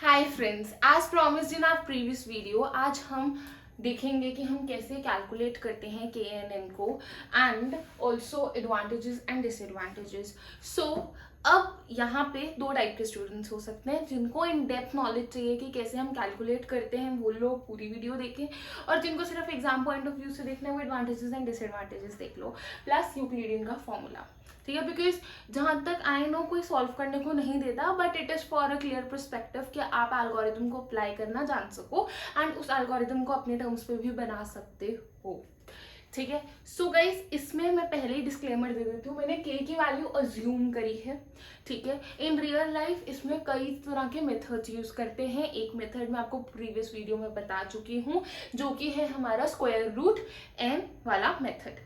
Hi friends, as promised in our previous video आज हम देखेंगे कि हम कैसे कैलकुलेट करते हैं के एन एन को and also advantages and disadvantages. So अब यहाँ पे दो टाइप के स्टूडेंट्स हो सकते हैं, जिनको इन डेप्थ नॉलेज चाहिए कि कैसे हम कैलकुलेट करते हैं वो लोग पूरी वीडियो देखें, और जिनको सिर्फ एग्जाम पॉइंट ऑफ व्यू से देखना है वो एडवांटेजेस एंड डिसएडवांटेजेस देख लो प्लस यूक्लिडियन का फॉर्मूला। ठीक है, बिकॉज जहाँ तक आई नो कोई सॉल्व करने को नहीं देता, but it is for a clear perspective कि आप एल्गोरिथम को अप्लाई करना जान सको एंड उस एल्गोरिथम को अपने टर्म्स पे भी बना सकते हो। ठीक है, सो गाइस इसमें मैं पहले ही डिस्क्लेमर दे देती हूँ, मैंने के की वैल्यू अज्यूम करी है। ठीक है, इन रियल लाइफ इसमें कई तरह के मेथड्स यूज करते हैं। एक मेथड मैं आपको प्रीवियस वीडियो में बता चुकी हूँ, जो कि है हमारा स्क्वायर रूट एन वाला मेथड।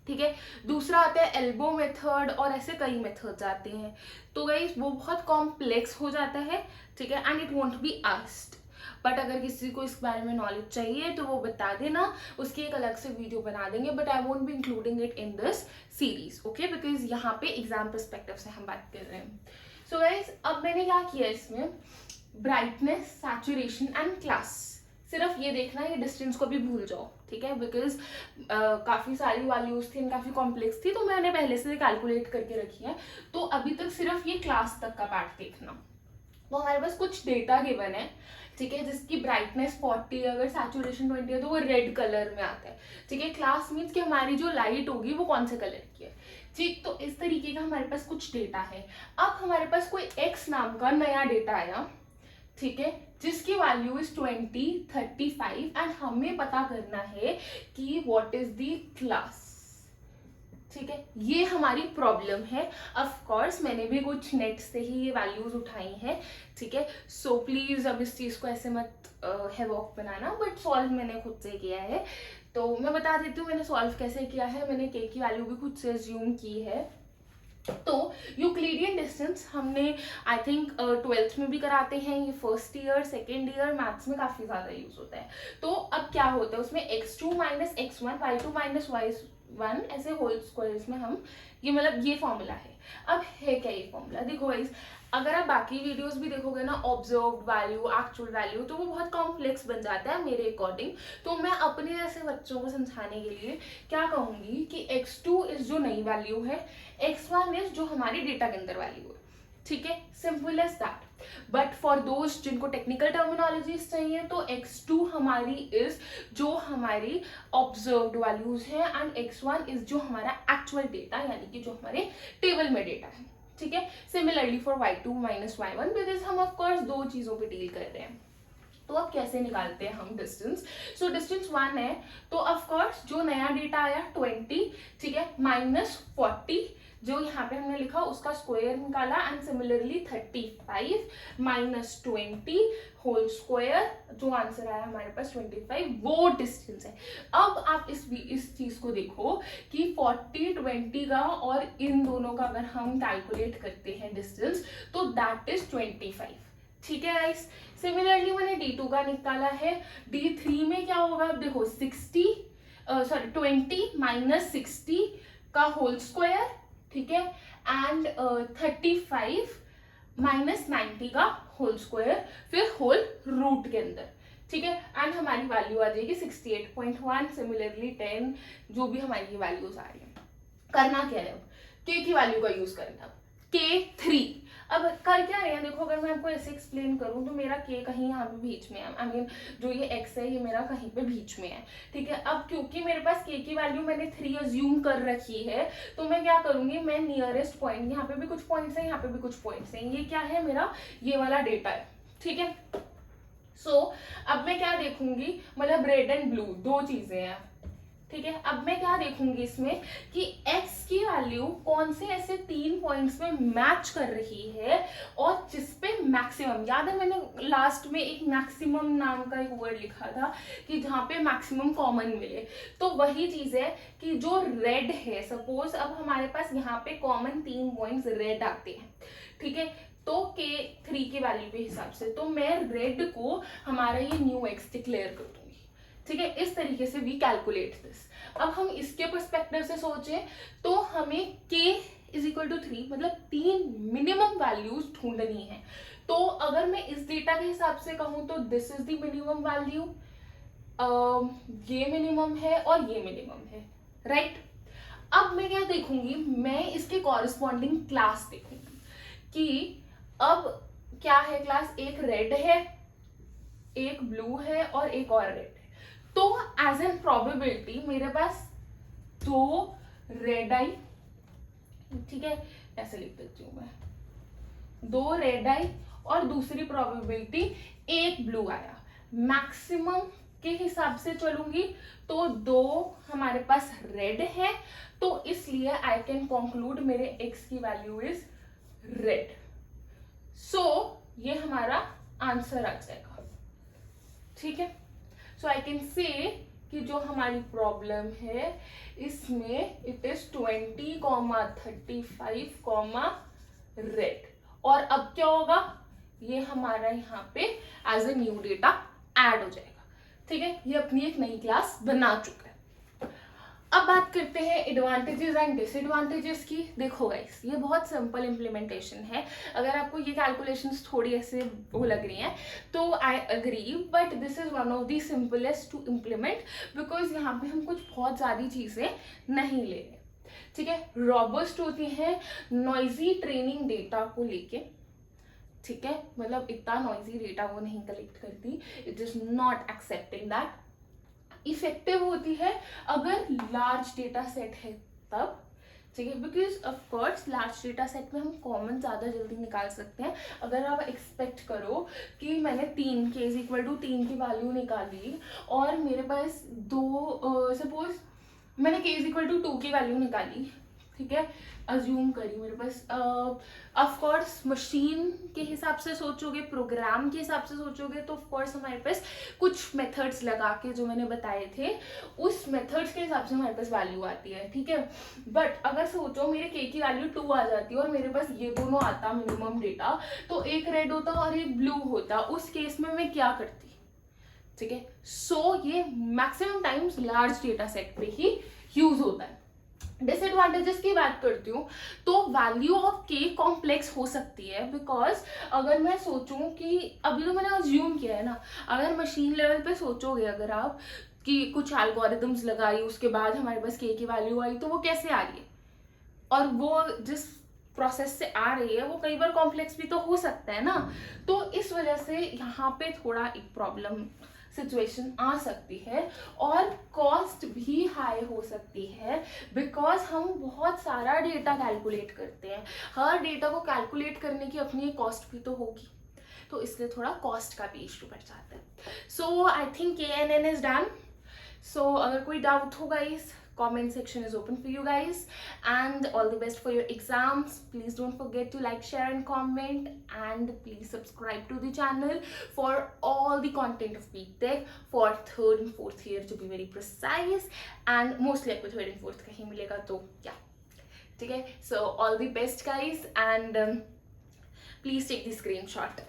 ठीक है, दूसरा आता है एल्बो मेथड, और ऐसे कई मेथड्स आते हैं। तो गाइस वो बहुत कॉम्प्लेक्स हो जाता है। ठीक है, and it won't be asked, but अगर किसी को इस बारे में नॉलेज चाहिए तो वो बता देना, उसकी एक अलग से वीडियो बना देंगे, but I won't be including it in this series, okay, because यहाँ पे एग्जाम पर्सपेक्टिव से हम बात कर रहे हैं। सो गाइस अब मैंने क्या किया इसमें, ब्राइटनेस, सैचुरेशन एंड क्लास, सिर्फ ये देखना, ये डिस्टेंस को भी भूल जाओ। ठीक है, बिकॉज काफ़ी सारी वैल्यूज थी, काफ़ी कॉम्प्लेक्स थी, तो मैंने पहले से कैलकुलेट करके रखी है। तो अभी तक सिर्फ ये क्लास तक का पार्ट देखना। तो हमारे पास कुछ डेटा गिवन है, ठीक है, जिसकी ब्राइटनेस 40 अगर सैचुरेशन 20 है तो वो रेड कलर में आता है। ठीक है, क्लास मीन्स कि हमारी जो लाइट होगी वो कौन से कलर की है। ठीक, तो इस तरीके का हमारे पास कुछ डेटा है। अब हमारे पास कोई एक्स नाम का नया डेटा आया, ठीक है, जिसकी वैल्यू इज 20, 35 एंड हमें पता करना है कि व्हाट इज दी क्लास। ठीक है, ये हमारी प्रॉब्लम है। ऑफ कोर्स मैंने भी कुछ नेट से ही ये वैल्यूज उठाई हैं। ठीक है, सो प्लीज अब इस चीज को ऐसे मत हैवॉक बनाना, बट सॉल्व मैंने खुद से किया है। तो मैं बता देती हूँ मैंने सॉल्व कैसे किया है। मैंने के की वैल्यू भी खुद से अज्यूम की है। तो यूक्लिडियन डिस्टेंस हमने आई थिंक 12th में भी कराते हैं, ये first year second year maths में काफ़ी ज़्यादा यूज होता है। तो अब क्या होता है उसमें, x2 minus x1, y2 minus y1 ऐसे होल स्क्वायर्स में हम ये मतलब ये फॉर्मूला है। अब है क्या ये फॉर्मूला, देखो गाइस, अगर आप बाकी वीडियोस भी देखोगे ना, ऑब्जर्व्ड वैल्यू, एक्चुअल वैल्यू, तो वो बहुत कॉम्प्लेक्स बन जाता है मेरे अकॉर्डिंग। तो मैं अपने जैसे बच्चों को समझाने के लिए क्या कहूँगी कि x2 इज जो नई वैल्यू है, x1 इज जो हमारी डेटा के अंदर वैल्यू है। ठीक है, simple as that. But for those जिनको टेक्निकल टर्मिनोलॉजीज चाहिए, तो x2 हमारी इज जो हमारी ऑब्जर्व्ड वैल्यूज है एंड x1 इज जो हमारा एक्चुअल डेटा, यानी कि जो हमारे टेबल में डेटा है। ठीक है, similarly for y2 minus y1, because हम ऑफकोर्स दो चीजों पे डील कर रहे हैं। तो अब कैसे निकालते हैं हम डिस्टेंस। सो डिस्टेंस 1 है, तो ऑफकोर्स जो नया डेटा आया 20, ठीक है, माइनस 40 जो यहाँ पे हमने लिखा उसका स्क्वायर निकाला, and similarly 35 minus 20 whole square, जो आंसर आया हमारे पास 25, वो डिस्टेंस है। अब आप इस चीज को देखो कि 40, 20 का और इन दोनों का अगर हम कैलकुलेट करते हैं डिस्टेंस, तो दैट इज 25। ठीक है गाइस, सिमिलरली मैंने D2 का निकाला है। D3 में क्या होगा, अब देखो 20 माइनस 60 का होल स्क्वायर, ठीक है, एंड 35 माइनस 90 का होल स्क्वायर, फिर होल रूट के अंदर। ठीक है, एंड हमारी वैल्यू आ जाएगी 68.1, सिमिलरली 10, जो भी हमारी वैल्यूज आ रही है। करना क्या है, अब के की वैल्यू का यूज करना है, K3। अब कर क्या रहे हैं, देखो अगर मैं आपको ऐसे एक्सप्लेन करूं तो मेरा के कहीं यहाँ पे बीच में है, आई मीन जो ये x है ये मेरा कहीं पे बीच में है। ठीक है, अब क्योंकि मेरे पास के की वैल्यू मैंने 3 अज्यूम कर रखी है, तो मैं क्या करूंगी, मैं नियरेस्ट पॉइंट, यहाँ पे भी कुछ पॉइंट्स है, यहाँ पे भी कुछ पॉइंट्स है, ये क्या है मेरा, ये वाला डेटा है। ठीक है, सो अब मैं क्या देखूंगी, मतलब रेड एंड ब्लू दो चीजें हैं। ठीक है, अब मैं क्या देखूंगी इसमें कि x की वैल्यू कौन से ऐसे 3 पॉइंट्स में मैच कर रही है, और जिसपे मैक्सिमम, याद है मैंने लास्ट में एक मैक्सिमम नाम का एक वर्ड लिखा था कि जहाँ पे मैक्सिमम कॉमन मिले, तो वही चीज है कि जो रेड है, सपोज अब हमारे पास यहाँ पे कॉमन 3 पॉइंट्स रेड आते हैं। ठीक है, तो K3 की वैल्यू के हिसाब से तो मैं रेड को हमारा ये न्यू x डिक्लेयर कर दूंगी। ठीक है, इस तरीके से वी कैलकुलेट दिस। अब हम इसके पर्सपेक्टिव से सोचें तो हमें K इज इक्वल टू 3, मतलब 3 मिनिमम वैल्यूज ढूंढनी है। तो अगर मैं इस डेटा के हिसाब से कहूँ तो this is the minimum value, ये मिनिमम है और ये मिनिमम है, राइट। अब मैं क्या देखूंगी, मैं इसके कॉरेस्पॉन्डिंग क्लास देखूंगी कि अब क्या है क्लास, एक रेड है, एक ब्लू है और एक और रेड है। तो एज एन प्रोबेबिलिटी मेरे पास 2 रेड आई, ठीक है, ऐसे लिख देती हूँ मैं, 2 रेड आई और दूसरी प्रोबेबिलिटी 1 ब्लू आया। मैक्सिमम के हिसाब से चलूंगी तो 2 हमारे पास रेड है, तो इसलिए आई कैन कंक्लूड मेरे x की वैल्यू इज रेड। सो ये हमारा आंसर आ जाएगा, ठीक है। सो आई कैन से कि जो हमारी प्रॉब्लम है इसमें इट इज 20,35, रेड। और अब क्या होगा, ये हमारा यहाँ पे as a new data add हो जाएगा, ठीक है। ये अपनी एक नई क्लास बना चुका है। अब बात करते हैं एडवांटेजेस एंड डिसएडवांटेजेस की। देखो गाइस, ये बहुत सिंपल इम्प्लीमेंटेशन है। अगर आपको ये कैलकुलेशंस थोड़ी ऐसे वो लग रही हैं तो I agree, but this is one of the simplest to implement, because यहाँ पे हम कुछ बहुत सारी चीजें नहीं ले रहे, ठीक है। रॉबस्ट होती है नॉइजी ट्रेनिंग डेटा को लेके, ठीक है, मतलब इतना नॉइजी डेटा वो नहीं कलेक्ट करती, it is not accepting that. Effective होती है अगर लार्ज डेटा सेट है तब, ठीक है, because of course large data set में हम कॉमन ज़्यादा जल्दी निकाल सकते हैं। अगर आप एक्सपेक्ट करो कि मैंने 3 के इज इक्वल टू 3 की वैल्यू निकाली और मेरे पास 2 सपोज मैंने के इज इक्वल टू 2 की वैल्यू निकाली, ठीक है, अज्यूम करी मेरे पास, ऑफ कोर्स मशीन के हिसाब से सोचोगे, प्रोग्राम के हिसाब से सोचोगे तो ऑफ कोर्स हमारे पास कुछ मेथड्स लगा के जो मैंने बताए थे उस मेथड्स के हिसाब से हमारे पास वैल्यू आती है, ठीक है। बट अगर सोचो मेरे के की वैल्यू 2 आ जाती है और मेरे पास ये दोनों आता मिनिमम डेटा, तो एक रेड होता और एक ब्लू होता, उस केस में मैं क्या करती, ठीक है। सो ये maximum times large data set पे ही यूज होता है। डिसएडवांटेजेस की बात करती हूँ तो वैल्यू ऑफ के कॉम्प्लेक्स हो सकती है, बिकॉज अगर मैं सोचूं कि अभी तो मैंने अज्यूम किया है ना, अगर मशीन लेवल पे सोचोगे अगर आप कि कुछ एल्गोरिदम्स लगाई उसके बाद हमारे पास के की वैल्यू आई, तो वो कैसे आ रही है और वो जिस प्रोसेस से आ रही है वो कई बार कॉम्प्लेक्स भी तो हो सकता है ना। तो इस वजह से यहाँ पे थोड़ा एक प्रॉब्लम सिचुएशन आ सकती है और कॉस्ट भी हाई हो सकती है, बिकॉज हम बहुत सारा डेटा कैलकुलेट करते हैं, हर डेटा को कैलकुलेट करने की अपनी कॉस्ट भी तो होगी, तो इसलिए थोड़ा कॉस्ट का भी इशू बढ़ जाता है। So I think KNN is done. So अगर कोई डाउट होगा इस comment section is open for you guys, and all the best for your exams. Please don't forget to like, share and comment, and please subscribe to the channel for all the content of BTech for 3rd and 4th year, to be very precise, and mostly आपको 3rd and 4th का ही मिलेगा, तो yeah, ठीक है। So all the best guys, and please take the screenshot.